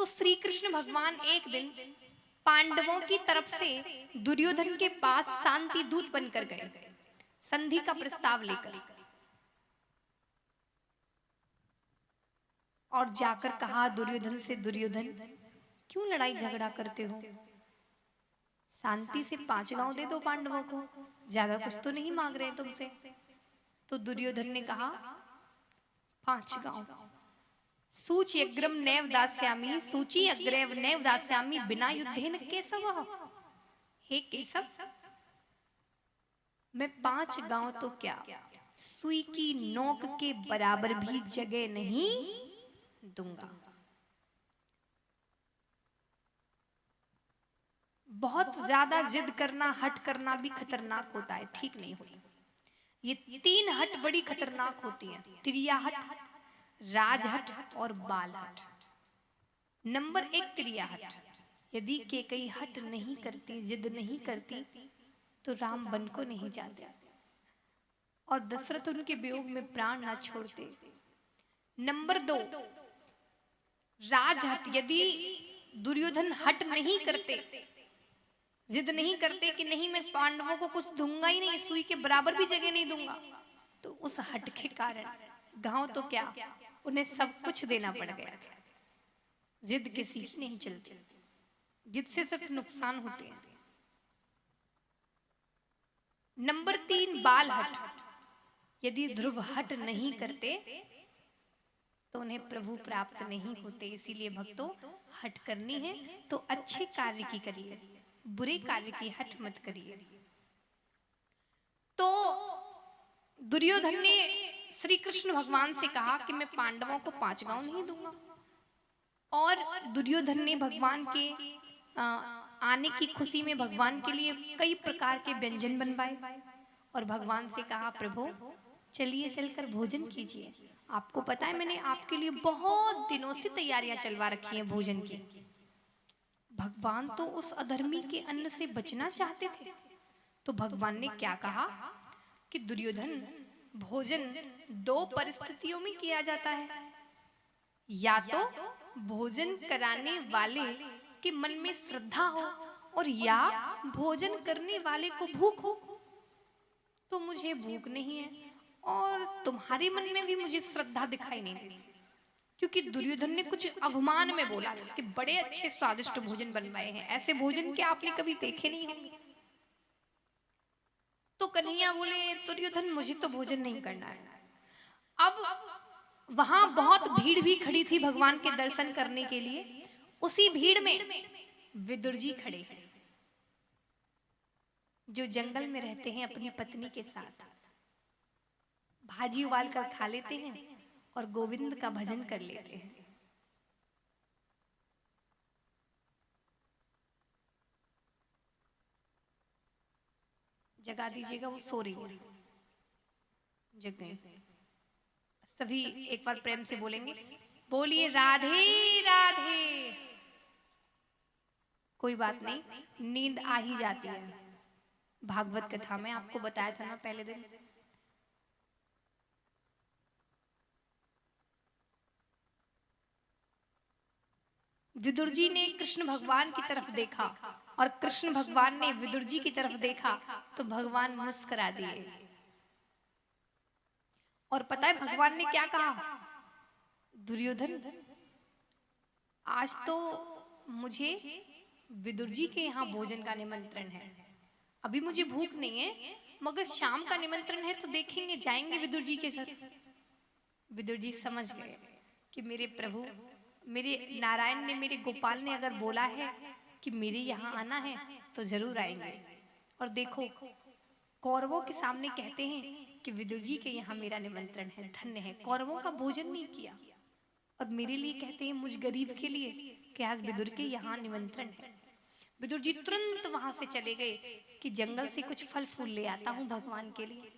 श्री कृष्ण भगवान एक दिन पांडवों की तरफ से दुर्योधन के पास शांति दूत बनकर गए, संधि का प्रस्ताव लेकर, और जाकर कहा दुर्योधन से, दुर्योधन क्यों लड़ाई झगड़ा करते हो, शांति से 5 गांव दे दो पांडवों को, ज्यादा कुछ तो नहीं मांग रहे तुमसे। तो दुर्योधन ने कहा 5 गांव, सूचि अग्रम नैव दास्यामि, सूचि अग्रैव नैव दास्यामि, बिना युद्धेन केशव। हे केशव, मैं 5 गांव तो क्या, सुई की नोक के बराबर भी जगह नहीं दूंगा। बहुत ज्यादा जिद करना, हट करना भी खतरनाक होता है, ठीक नहीं होता। ये 3 हट बड़ी खतरनाक होती हैं, त्रिया हट, राजहट और बाल हट। नंबर 1 त्रिया हट, यदि केकई हट नहीं करती, जिद नहीं करती, तो राम वन को नहीं जाते और दशरथ उनके वियोग में प्राण न छोड़ते। नंबर 2 राजहट, यदि दुर्योधन हट नहीं करते, जिद नहीं करते कि नहीं मैं पांडवों को कुछ दूंगा ही नहीं, सुई के बराबर भी जगह नहीं दूंगा, तो उस हट के कारण गांव तो क्या, उन्हें सब कुछ देना पड़ गया था। जिद किसी की नहीं चलती, जिद से सिर्फ नुकसान होते हैं। नंबर 3 बाल हट, यदि ध्रुव हट नहीं करते तो उन्हें प्रभु प्राप्त नहीं होते। इसीलिए भक्तों, हट करनी है तो अच्छे कार्य की करिए, बुरे कार्य की हट मत करिए। तो दुर्योधन ने श्री कृष्ण भगवान से कहा कि मैं पांडवों को 5 गांव नहीं दूंगा, और दुर्योधन ने भगवान के आने की खुशी में भगवान के लिए कई प्रकार के व्यंजन बनवाए और भगवान से कहा, प्रभु चलिए चलकर भोजन कीजिए। आपको पता है मैंने आपके लिए बहुत दिनों से तैयारियां चलवा रखी हैं भोजन की। भगवान तो उस अधर्मी के अन्न से बचना चाहते थे, तो भगवान ने क्या कहा कि दुर्योधन, भोजन 2 परिस्थितियों में किया जाता है, या तो भोजन कराने वाले के मन में श्रद्धा हो और या भोजन करने वाले को भूख हो। तो मुझे भूख नहीं है और तुम्हारे मन में भी मुझे श्रद्धा दिखाई नहीं देती, क्योंकि दुर्योधन ने कुछ अभिमान में बोला था कि बड़े अच्छे स्वादिष्ट भोजन बनवाए हैं, ऐसे भोजन के आपने कभी देखे नहीं होंगे। तो कन्हैया बोले, दुर्योधन मुझे तो भोजन नहीं करना है। अब वहां बहुत भीड़ भी खड़ी थी भगवान के दर्शन करने के लिए। उसी भीड़ में विदुर जी खड़े हैं, जो जंगल में रहते हैं अपनी पत्नी के साथ, भाजी उबाल कर खा लेते हैं और गोविंद का भजन कर लेते हैं। जगा दीजिएगा, वो सो रही है, जग गए। सभी एक बार प्रेम से बोलेंगे, बोलिए राधे राधे। कोई बात नहीं, नींद आ ही जाती है। भागवत कथा में आपको बताया था ना पहले दिन। विदुर जी ने कृष्ण भगवान की तरफ देखा और कृष्ण भगवान ने विदुर जी की तरफ देखा तो भगवान मुस्कुरा दिए। और पता है भगवान ने क्या कहा, दुर्योधन आज तो मुझे विदुर जी के यहाँ भोजन का निमंत्रण है, अभी मुझे भूख नहीं है, मगर शाम का निमंत्रण है तो देखेंगे, जाएंगे विदुर जी के घर। विदुर जी समझ गए कि मेरे प्रभु, मेरे नारायण ने, मेरे गोपाल ने अगर बोला है कि मेरे यहाँ आना है तो जरूर आएंगे। और देखो कौरवों के सामने कहते हैं कि विदुर जी के यहाँ मेरा निमंत्रण है, धन्य है, कौरवों का भोजन नहीं किया और मेरे लिए कहते हैं, मुझ गरीब के लिए कि आज विदुर के यहाँ निमंत्रण है। विदुर जी तुरंत वहां से चले गए कि जंगल से कुछ फल फूल ले आता हूं भगवान के लिए।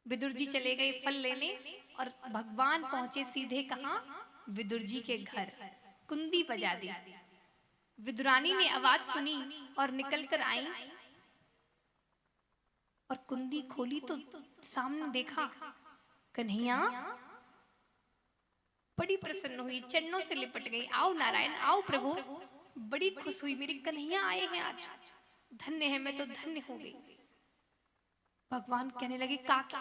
विदुर जी चले गए फल लेने और भगवान पहुंचे सीधे कहां, विदुर जी के घर। कुंदी बजा दी, विदुरानी ने आवाज सुनी और निकल कर आई और कुंदी खोली तो सामने देखा, कन्हैया बड़ी प्रसन्न हुई, चरणों से लिपट गई, आओ नारायण, आओ प्रभु। बड़ी खुश हुई, मेरे कन्हैया आए हैं आज, धन्य है, मैं तो धन्य हो गई। भगवान कहने लगे, काकी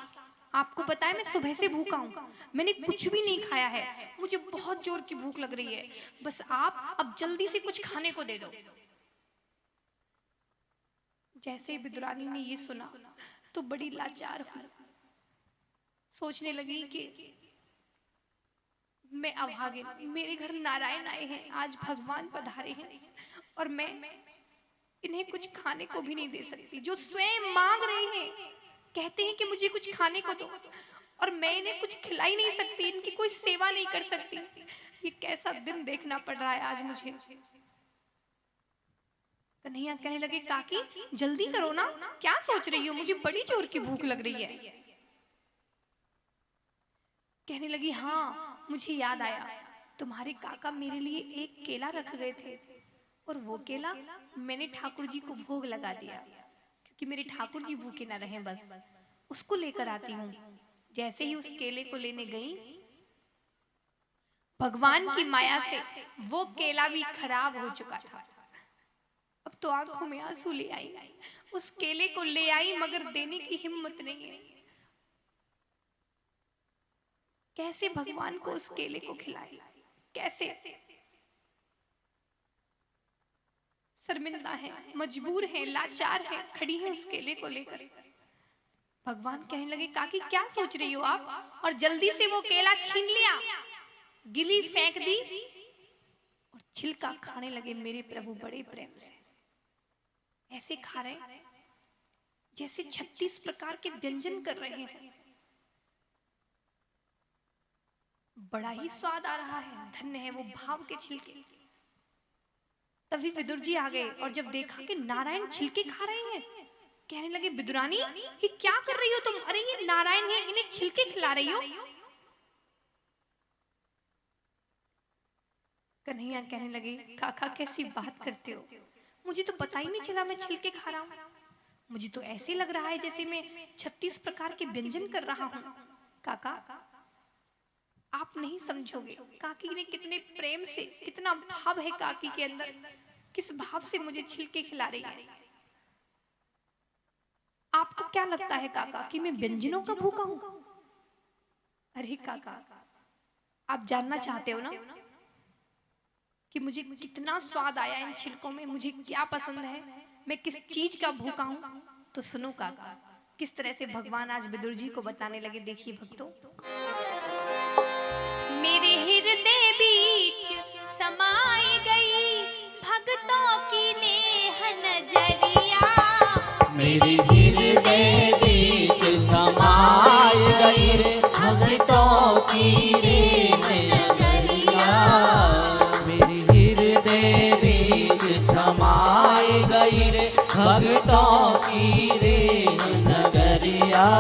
आपको पता है मैं सुबह से भूखा हूँ, मैंने कुछ भी नहीं खाया है, मुझे बहुत जोर की भूख लग रही है, बस आप अब जल्दी से कुछ खाने को दे दो। जैसे ही विदुरानी ने ये सुना तो बड़ी लाचार हुई, सोचने लगी कि मैं अभागिन, मेरे घर नारायण आए हैं, आज भगवान पधारे हैं और मैं इन्हें कुछ खाने को भी नहीं दे सकती, जो स्वयं मांग रहे हैं, कहते हैं कि मुझे कुछ खाने को दो, और मैं इन्हें कुछ खिला ही नहीं सकती, इनकी कोई सेवा नहीं कर सकती। ये कैसा दिन देखना पड़ रहा है आज मुझे। कन्हैया कहने लगे, काकी जल्दी करो ना, क्या सोच रही हो, मुझे बड़ी जोर की भूख लग रही है। कहने लगी, हाँ मुझे याद आया, तुम्हारे काका मेरे लिए एक केला रख गए थे, और वो केला मैंने ठाकुर जी को भोग लगा दिया, क्योंकि मेरे ठाकुर जी भूखे ना रहें, बस उसको लेकर आती हूँ। जैसे ही उस केले को लेने गई, भगवान की माया से वो केला भी खराब हो चुका था। अब तो आंखों में आंसू ले आई, उस केले को ले आई मगर देने की हिम्मत नहीं है। कैसे भगवान को उस केले को खिलाए, कैसे? शर्मिंदा है, मजबूर है, लाचार है, खड़ी है उस केले को लेकर। भगवान कहने लगे, काकी क्या सोच रही हो आप? और जल्दी से वो केला छीन लिया, गिली फेंक दी और छिलका खाने लगे मेरे प्रभु बड़े प्रेम से। ऐसे खा रहे जैसे 36 प्रकार के व्यंजन कर रहे हैं, बड़ा ही स्वाद आ रहा है, धन्य है वो भाव के छिलके। तभी विदुर जी आ गए और जब देखा कि नारायण छिलके खा रहे हैं, कहने लगे, विदुरानी ये क्या कर रही हो तुम? अरे ये नारायण है, इन्हें छिलके खिला रही हो। कन्हैया कहने लगे, काका कैसी बात करते हो, मुझे तो पता ही नहीं चला मैं छिलके खा रहा हूँ, मुझे तो ऐसे लग रहा है जैसे मैं 36 प्रकार के व्यंजन कर रहा हूँ। काका आप नहीं समझोगे, काकी ने कितने प्रेम से, कितना भाव है काकी के अंदर, किस भाव से मुझे छिलके खिला रही है। आपको क्या लगता है काका कि मैं व्यंजनों का भूखा हूं? अरे काका आप जानना चाहते हो ना कि मुझे कितना स्वाद आया इन छिलकों में, मुझे क्या पसंद है, मैं किस चीज का भूखा हूं? तो सुनो काका, किस तरह से भगवान आज विदुर जी को बताने लगे। देखिए भक्तों, मेरे हृदय बीच समाई गई भक्तों की नेह नजरिया, मेरे हृदय बीच समाई गई रे भक्तों की नेह नजरिया, मेरे हृदय बीच समाई गई रे भक्तों की नेह नजरिया।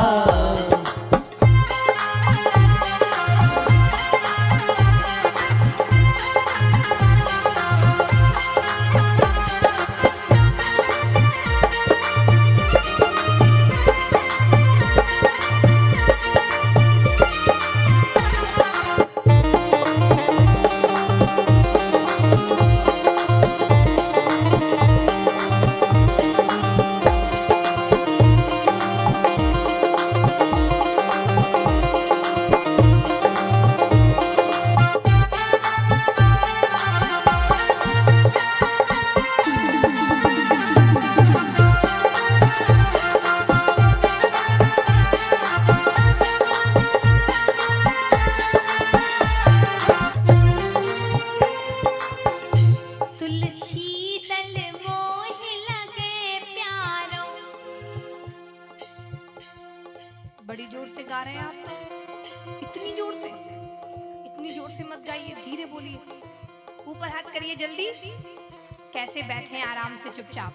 बड़ी जोर से गा रहे हैं आप, इतनी जोर से, इतनी जोर से मत गाइए, धीरे बोलिए, ऊपर हाथ करिए जल्दी। कैसे बैठे हैं आराम से चुपचाप,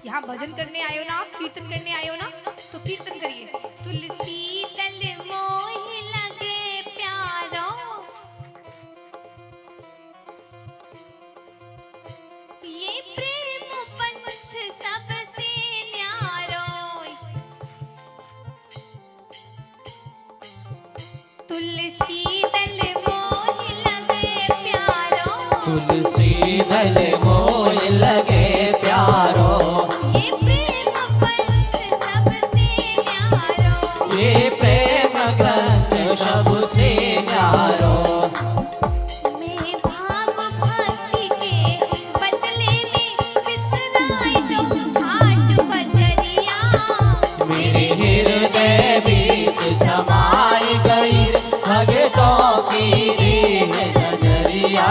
यहाँ भजन करने आयो ना आप, कीर्तन करने आयो ना, तो कीर्तन करिए। तुलसी तल मोहि लगे प्यारो, ये प्रेम पंथ सबसे न्यारो, तुलसी तल मोहि तुलसी दल मोल लगे प्यारो, ये प्रेम पंथ सबसे न्यारो, ये प्रेम ग्रंथ सबसे न्यारो। मैं भाव भक्ति के बदले में बिसराए दो ठाट बजरिया, मेरे हृदय बीच समाई गई भगतों की दीन नजरिया।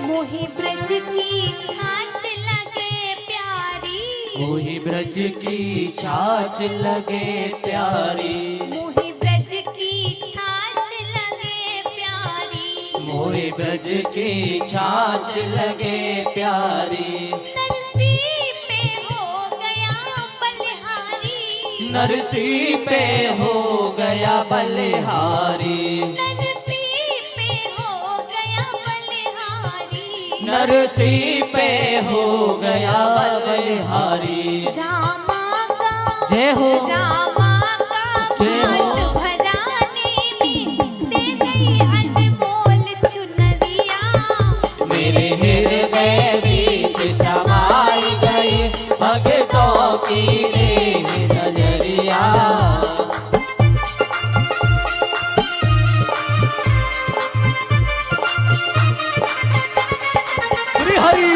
मोहि ब्रज की छाछ लगे प्यारी, मोहि ब्रज की छाछ लगे प्यारी, मोहि ब्रज की छाछ लगे प्यारी, मोहि ब्रज की छाछ लगे प्यारी। नरसी पे हो गया बलिहारी, नरसी पे हो गया बलिहारी, नरसी पे हो गया बलिहारी, नरसी पे हो गया बलिहारी। रामा का जय हो, रामा का जय हो। भाट भराने में दे गई अनमोल चुनरिया, मेरे हृदय बीच समाई गई भगतों की दीन नजरिया। श्री हरि।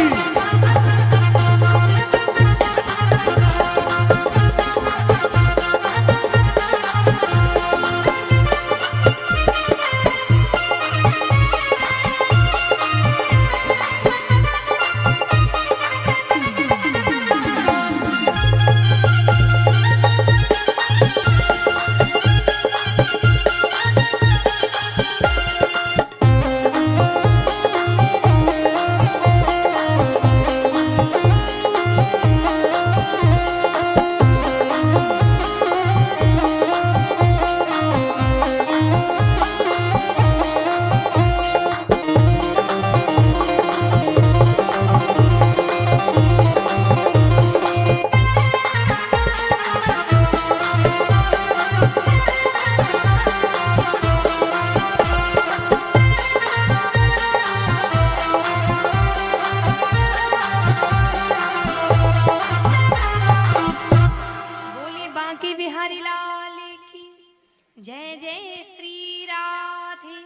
जय जय श्री राधे।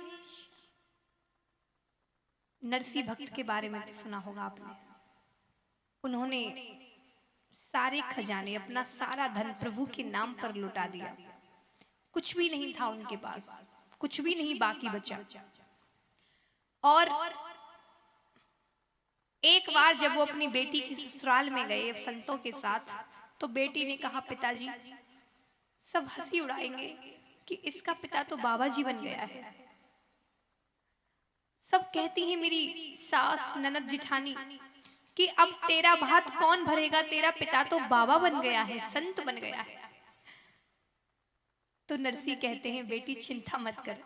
नरसी भक्त के बारे में सुना होगा आपने। उन्होंने सारे खजाने, अपना सारा धन प्रभु के नाम पर लुटा दिया। कुछ भी नहीं था उनके पास, कुछ भी नहीं बाकी बचा। और एक बार जब वो अपनी बेटी की ससुराल में गए संतों के साथ, तो बेटी ने कहा, पिताजी सब हंसी उड़ाएंगे कि इसका पिता तो बाबा जी बन गया है। सब कहती हैं मेरी सास ननद जिठानी कि अब तेरा भात कौन भरेगा, तेरा पिता तो बाबा बन गया है, संत बन गया है। तो नरसी कहते हैं बेटी चिंता मत कर,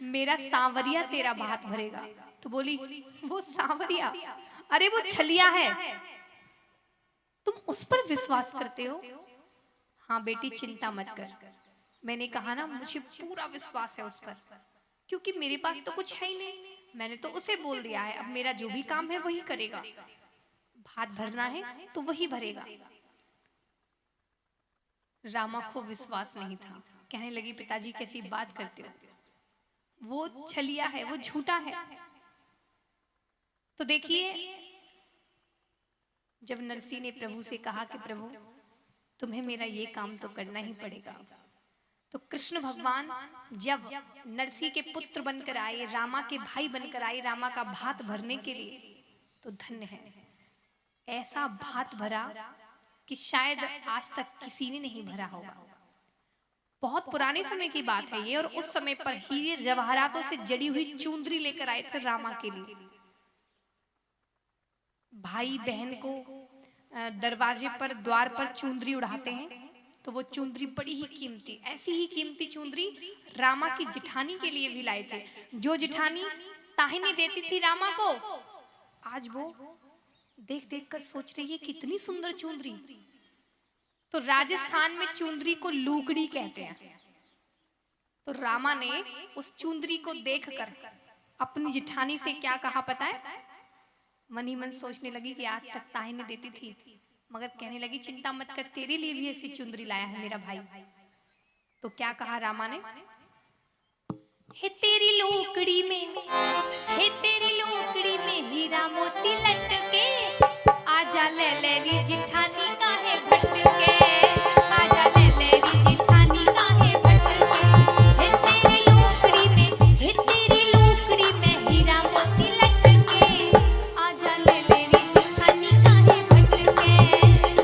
मेरा सांवरिया तेरा भात भरेगा। तो बोली वो सांवरिया, अरे वो छलिया है, तुम उस पर विश्वास करते हो? हाँ बेटी चिंता मत कर, मैंने कहा ना मुझे पूरा विश्वास है उस पर, क्योंकि मेरे पास तो कुछ है ही नहीं, मैंने तो उसे बोल दिया है अब मेरा जो भी काम है वही करेगा, भात भरना है तो वही भरेगा। रामा को विश्वास नहीं था, कहने लगी पिताजी कैसी बात करते हो, वो छलिया है, वो झूठा है। तो देखिए जब नरसी ने प्रभु से कहा कि प्रभु तुम्हें मेरा ये काम तो करना ही पड़ेगा, तो कृष्ण भगवान जब नरसी के पुत्र बनकर आए, रामा के भाई बनकर आए, रामा का भात भरने के लिए, तो धन्य है, ऐसा भात भरा कि शायद आज तक किसी ने नहीं भरा होगा। बहुत पुराने समय की बात है ये, और उस समय पर हीरे जवाहरातों से जड़ी हुई चुंदरी लेकर आए थे रामा के लिए। भाई बहन को दरवाजे पर, द्वार पर चुंदरी उड़ाते हैं, तो वो चुंदरी बड़ी ही कीमती, ऐसी ही कीमती चुंदरी रामा की जिठानी के लिए भी लाए थे। जो जिठानी ताहिनी देती थी रामा को, आज वो देख देख कर सोच रही है कितनी सुंदर चुंदरी। तो राजस्थान में चुंदरी को लूकड़ी कहते हैं। तो रामा ने उस चुंदरी को देखकर अपनी जिठानी से क्या कहा पता है? मन ही मन सोचने लगी कि आज तक ताहिनी देती थी, मगर कहने लगी चिंता मत कर, तेरे लिए भी ऐसी चुंदरी लाया है मेरा भाई। तो क्या कहा रामा ने? हे तेरी लोकड़ी में, हे तेरी लोकड़ी में हीरा मोती लटके, आजा ले लेरी जिठानी का है भटके, आजा ले लेरी जिठानी का है भटके। हे तेरी लोकड़ी में, हे तेरी लोकड़ी में हीरा मोती लटके, आजा ले लेरी जिठानी का है भटके,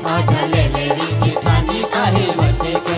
आजा ले लेरी जिठानी का है भटके।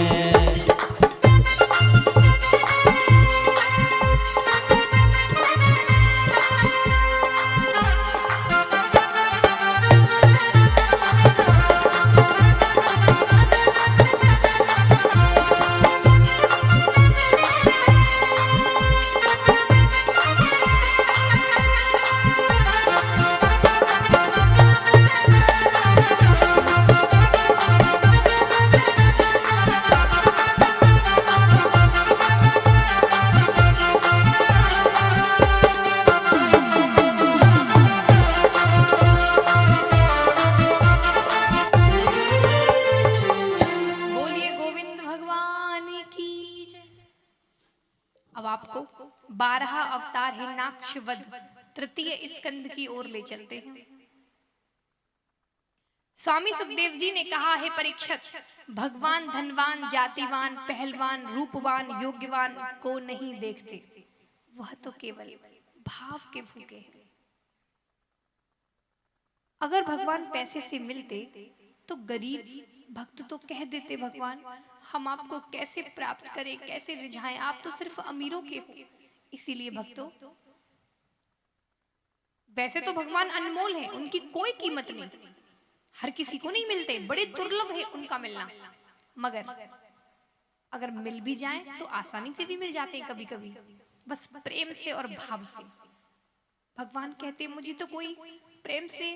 अब आपको 12 अवतार हिरण्याक्ष वध तृतीय स्कंद की ओर ले चलते हैं। स्वामी सुखदेव जी ने कहा है परीक्षित, भगवान धनवान, जातिवान, पहलवान, रूपवान, योग्यवान को नहीं देखते, वह तो केवल भाव के भूखे हैं। अगर भगवान पैसे से मिलते तो गरीब भक्त तो कह देते भगवान हम आपको कैसे प्राप्त करें, कैसे रिझाएं, आप तो सिर्फ अमीरों के हो। इसीलिए भक्तों, वैसे तो भगवान अनमोल है, उनकी कोई कीमत नहीं, हर किसी को नहीं मिलते, बड़े दुर्लभ है उनका मिलना, मगर अगर मिल भी जाए तो आसानी से भी मिल जाते हैं कभी कभी, बस प्रेम से और भाव से। भगवान कहते मुझे तो कोई प्रेम से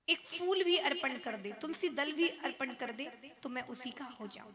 एक फूल भी अर्पण कर दे, तुलसी दल भी अर्पण कर दे, तो मैं उसी का हो जाऊं।